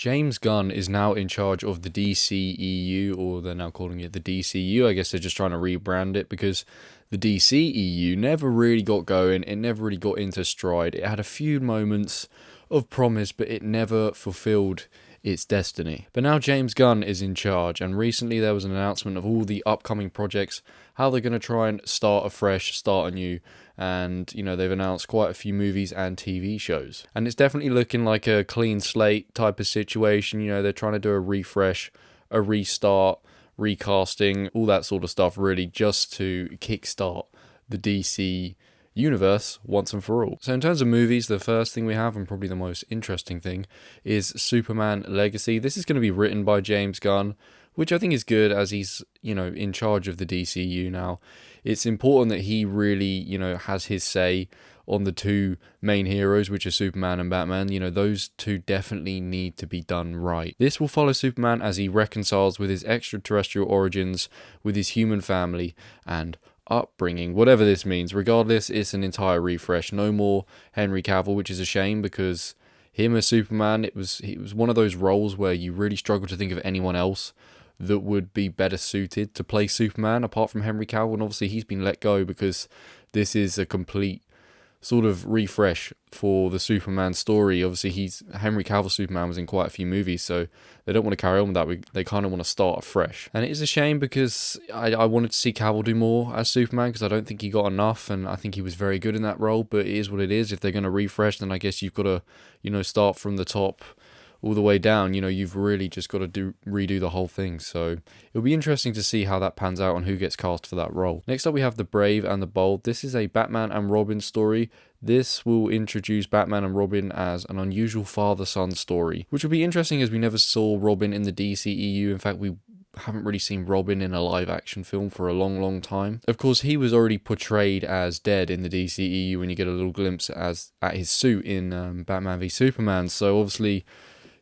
James Gunn is now in charge of the DCEU, or they're now calling it the DCU. I guess they're just trying to rebrand it because the DCEU never really got going. It never really got into stride. It had a few moments of promise, but it never fulfilled its destiny. But now James Gunn is in charge, and recently there was an announcement of all the upcoming projects, how they're going to try and start afresh, start anew, and they've announced quite a few movies and TV shows. And it's definitely looking like a clean slate type of situation. They're trying to do a refresh, a restart, recasting, all that sort of stuff, really, just to kickstart the DC universe once and for all. So in terms of movies, the first thing we have, and probably the most interesting thing, is Superman Legacy. This is going to be written by James Gunn, which I think is good, as he's in charge of the DCU now. It's important that he really has his say on the two main heroes, which are Superman and Batman. Those two definitely need to be done right. This will follow Superman as he reconciles with his extraterrestrial origins, with his human family, and upbringing, whatever this means. Regardless, it's an entire refresh. No more Henry Cavill, which is a shame, because him as Superman, it was one of those roles where you really struggle to think of anyone else that would be better suited to play Superman apart from Henry Cavill. And obviously he's been let go because this is a complete sort of refresh for the Superman story. Obviously Henry Cavill Superman was in quite a few movies, so they don't want to carry on with that. They kind of want to start afresh, and it is a shame because I wanted to see Cavill do more as Superman, because I don't think he got enough, and I think he was very good in that role. But it is what it is. If they're going to refresh, then I guess you've got to start from the top all the way down. You've really just got to redo the whole thing. So it'll be interesting to see how that pans out and who gets cast for that role. Next up, we have The Brave and the Bold. This is a Batman and Robin story. This will introduce Batman and Robin as an unusual father-son story, which will be interesting as we never saw Robin in the DCEU. In fact, we haven't really seen Robin in a live-action film for a long, long time. Of course, he was already portrayed as dead in the DCEU when you get a little glimpse at his suit in Batman v Superman. So obviously,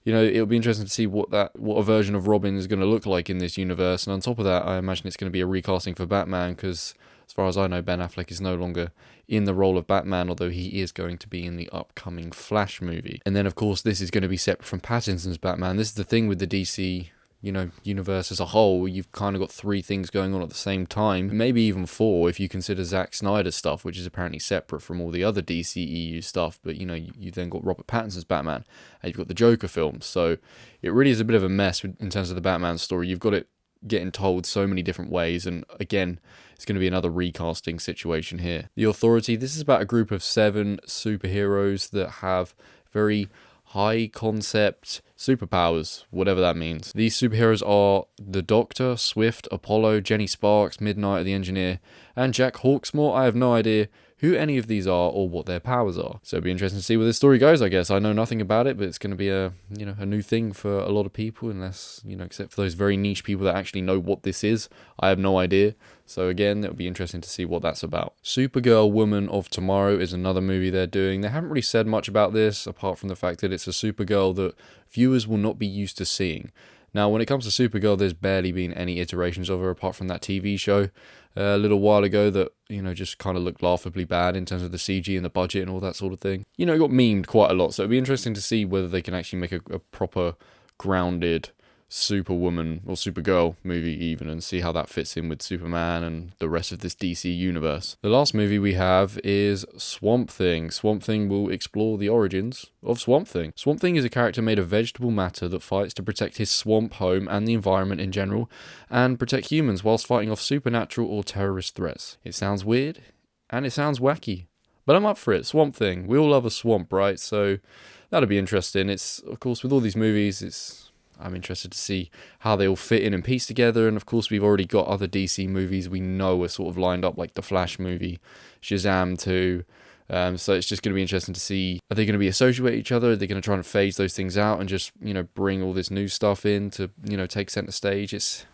it'll be interesting to see what a version of Robin is going to look like in this universe. And on top of that, I imagine it's going to be a recasting for Batman, because as far as I know, Ben Affleck is no longer in the role of Batman, although he is going to be in the upcoming Flash movie. And then, of course, this is going to be separate from Pattinson's Batman. This is the thing with the DC universe as a whole. You've kind of got three things going on at the same time, maybe even four if you consider Zack Snyder's stuff, which is apparently separate from all the other DCEU stuff. But you then got Robert Pattinson's Batman, and you've got the Joker films. So it really is a bit of a mess in terms of the Batman story. You've got it getting told so many different ways, and again, it's going to be another recasting situation here. The Authority, this is about a group of 7 superheroes that have very high concept superpowers, whatever that means. These superheroes are the Doctor, Swift, Apollo, Jenny Sparks, Midnight the Engineer, and Jack Hawksmoor. I have no idea who any of these are or what their powers are. So it'll be interesting to see where this story goes, I guess. I know nothing about it, but it's going to be a new thing for a lot of people, unless, except for those very niche people that actually know what this is. I have no idea. So again, it'll be interesting to see what that's about. Supergirl Woman of Tomorrow is another movie they're doing. They haven't really said much about this, apart from the fact that it's a Supergirl that viewers will not be used to seeing. Now, when it comes to Supergirl, there's barely been any iterations of her apart from that TV show a little while ago that, just kind of looked laughably bad in terms of the CG and the budget and all that sort of thing. It got memed quite a lot, so it'll be interesting to see whether they can actually make a proper grounded Superwoman or Supergirl movie even, and see how that fits in with Superman and the rest of this DC universe. The last movie we have is Swamp Thing. Swamp Thing will explore the origins of Swamp Thing. Swamp Thing is a character made of vegetable matter that fights to protect his swamp home and the environment in general, and protect humans whilst fighting off supernatural or terrorist threats. It sounds weird, and it sounds wacky, but I'm up for it. Swamp Thing. We all love a swamp, right? So that'll be interesting. It's, of course, with all these movies, I'm interested to see how they all fit in and piece together. And of course, we've already got other DC movies we know are sort of lined up, like the Flash movie, Shazam 2. So it's just going to be interesting to see, are they going to be associated with each other? Are they going to try and phase those things out and just, bring all this new stuff in to, take center stage? It's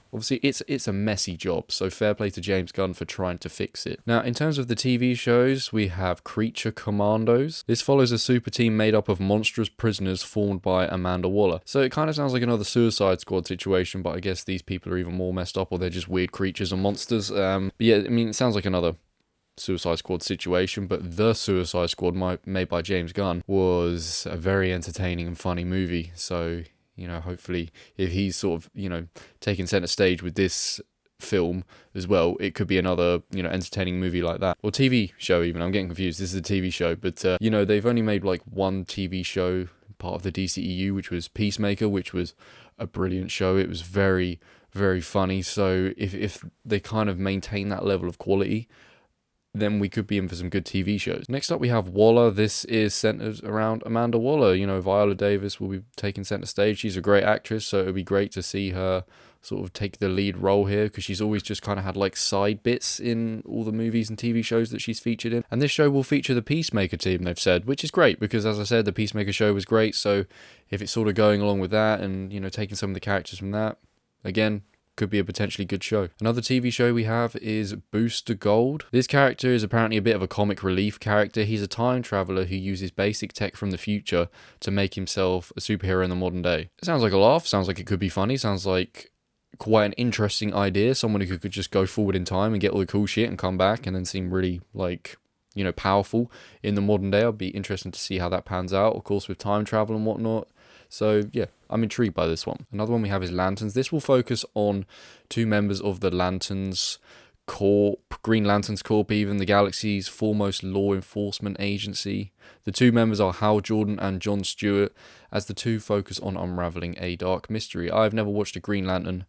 a messy job, so fair play to James Gunn for trying to fix it. Now, in terms of the TV shows, we have Creature Commandos. This follows a super team made up of monstrous prisoners formed by Amanda Waller. So it kind of sounds like another Suicide Squad situation, but I guess these people are even more messed up, or they're just weird creatures and monsters. But yeah, it sounds like another Suicide Squad situation, but the Suicide Squad made by James Gunn was a very entertaining and funny movie, so you know, hopefully if he's sort of, you know, taking center stage with this film as well, it could be another, you know, entertaining movie like that, or TV show even. I'm getting confused. This is a TV show, but you know, they've only made like one TV show part of the DCEU, which was Peacemaker, which was a brilliant show. It was very, very funny. So if they kind of maintain that level of quality, then we could be in for some good TV shows. Next up, we have Waller. This is centered around Amanda Waller. You know, Viola Davis will be taking center stage. She's a great actress, so it would be great to see her sort of take the lead role here, because she's always just kind of had like side bits in all the movies and TV shows that she's featured in. And this show will feature the Peacemaker team, they've said, which is great, because as I said, the Peacemaker show was great. So if it's sort of going along with that and, you know, taking some of the characters from that, again, could be a potentially good show. Another TV show we have is Booster Gold. This character is apparently a bit of a comic relief character. He's a time traveler who uses basic tech from the future to make himself a superhero in the modern day. It sounds like a laugh, sounds like it could be funny, sounds like quite an interesting idea. Someone who could just go forward in time and get all the cool shit and come back and then seem really, like, you know, powerful in the modern day. I'd be interested to see how that pans out, of course, with time travel and whatnot. So yeah, I'm intrigued by this one. Another one we have is Lanterns. This will focus on two members of the Lanterns Corp, Green Lanterns Corp, even the galaxy's foremost law enforcement agency. The two members are Hal Jordan and Jon Stewart, as the two focus on unraveling a dark mystery. I've never watched a Green Lantern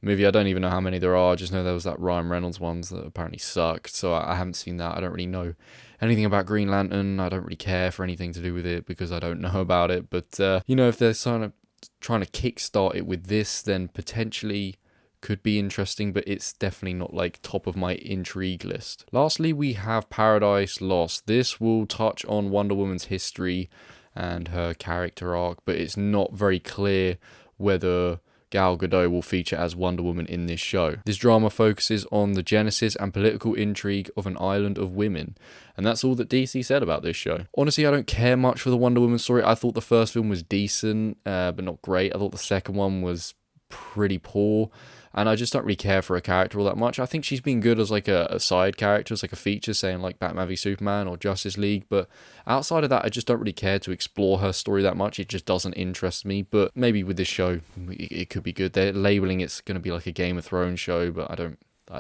movie. I don't even know how many there are. I just know there was that Ryan Reynolds ones that apparently sucked, so I haven't seen that. I don't really know anything about Green Lantern. I don't really care for anything to do with it because I don't know about it. But you know, if they're trying to kickstart it with this, then potentially could be interesting, but it's definitely not like top of my intrigue list. Lastly, we have Paradise Lost. This will touch on Wonder Woman's history and her character arc, but it's not very clear whether Gal Gadot will feature as Wonder Woman in this show. This drama focuses on the genesis and political intrigue of an island of women, and that's all that DC said about this show. Honestly, I don't care much for the Wonder Woman story. I thought the first film was decent, but not great. I thought the second one was pretty poor, and I just don't really care for her character all that much. I think she's been good as like a side character, as like a feature, saying like Batman v Superman or Justice League, but outside of that, I just don't really care to explore her story that much. It just doesn't interest me, but maybe with this show, it could be good. They're labeling it's going to be like a Game of Thrones show, but I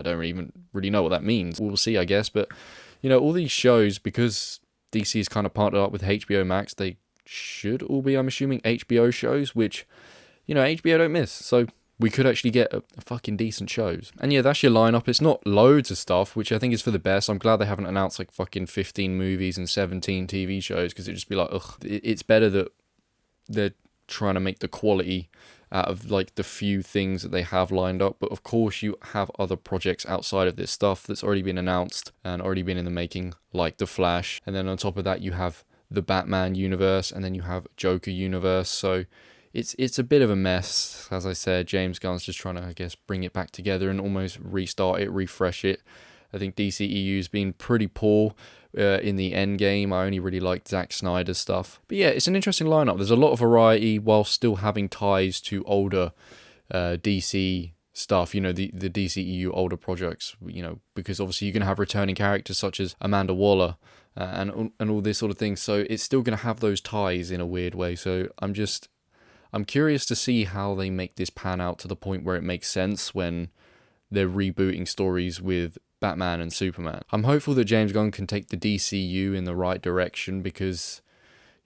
don't even really know what that means. We'll see, I guess, but you know, all these shows, because DC is kind of partnered up with HBO Max, they should all be, I'm assuming, HBO shows, which, you know, HBO don't miss, so we could actually get a fucking decent shows. And yeah, that's your lineup. It's not loads of stuff, which I think is for the best. I'm glad they haven't announced like fucking 15 movies and 17 TV shows, because it'd just be like, ugh. It's better that they're trying to make the quality out of like the few things that they have lined up. But of course, you have other projects outside of this stuff that's already been announced and already been in the making, like The Flash. And then on top of that, you have the Batman universe, and then you have Joker universe. So it's a bit of a mess. As I said, James Gunn's just trying to, I guess, bring it back together and almost restart it, refresh it. I think DCEU's been pretty poor in the end game. I only really liked Zack Snyder's stuff. But yeah, it's an interesting lineup. There's a lot of variety while still having ties to older DC stuff, you know, the DCEU older projects, you know, because obviously you're going to have returning characters such as Amanda Waller and all this sort of thing. So it's still going to have those ties in a weird way. So I'm curious to see how they make this pan out to the point where it makes sense when they're rebooting stories with Batman and Superman. I'm hopeful that James Gunn can take the DCU in the right direction, because,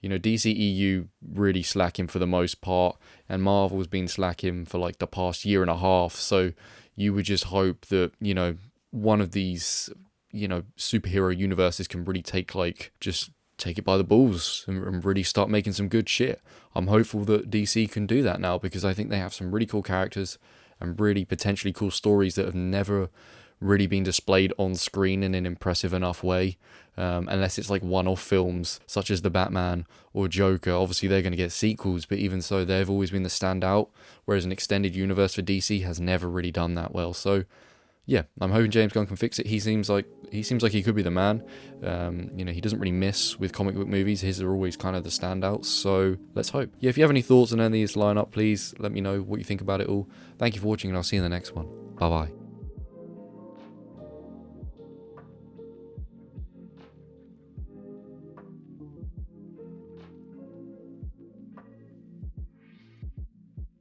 you know, DCEU really slacking for the most part, and Marvel's been slacking for like the past year and a half. So you would just hope that, you know, one of these, you know, superhero universes can really take it by the balls and really start making some good shit. I'm hopeful that DC can do that now, because I think they have some really cool characters and really potentially cool stories that have never really been displayed on screen in an impressive enough way, unless it's like one-off films such as the Batman or Joker. Obviously they're going to get sequels, but even so, they've always been the standout, whereas an extended universe for DC has never really done that well. So yeah, I'm hoping James Gunn can fix it. He seems like he could be the man. You know, he doesn't really miss with comic book movies. His are always kind of the standouts. So let's hope. Yeah, if you have any thoughts on any of this lineup, please let me know what you think about it all. Thank you for watching, and I'll see you in the next one. Bye bye.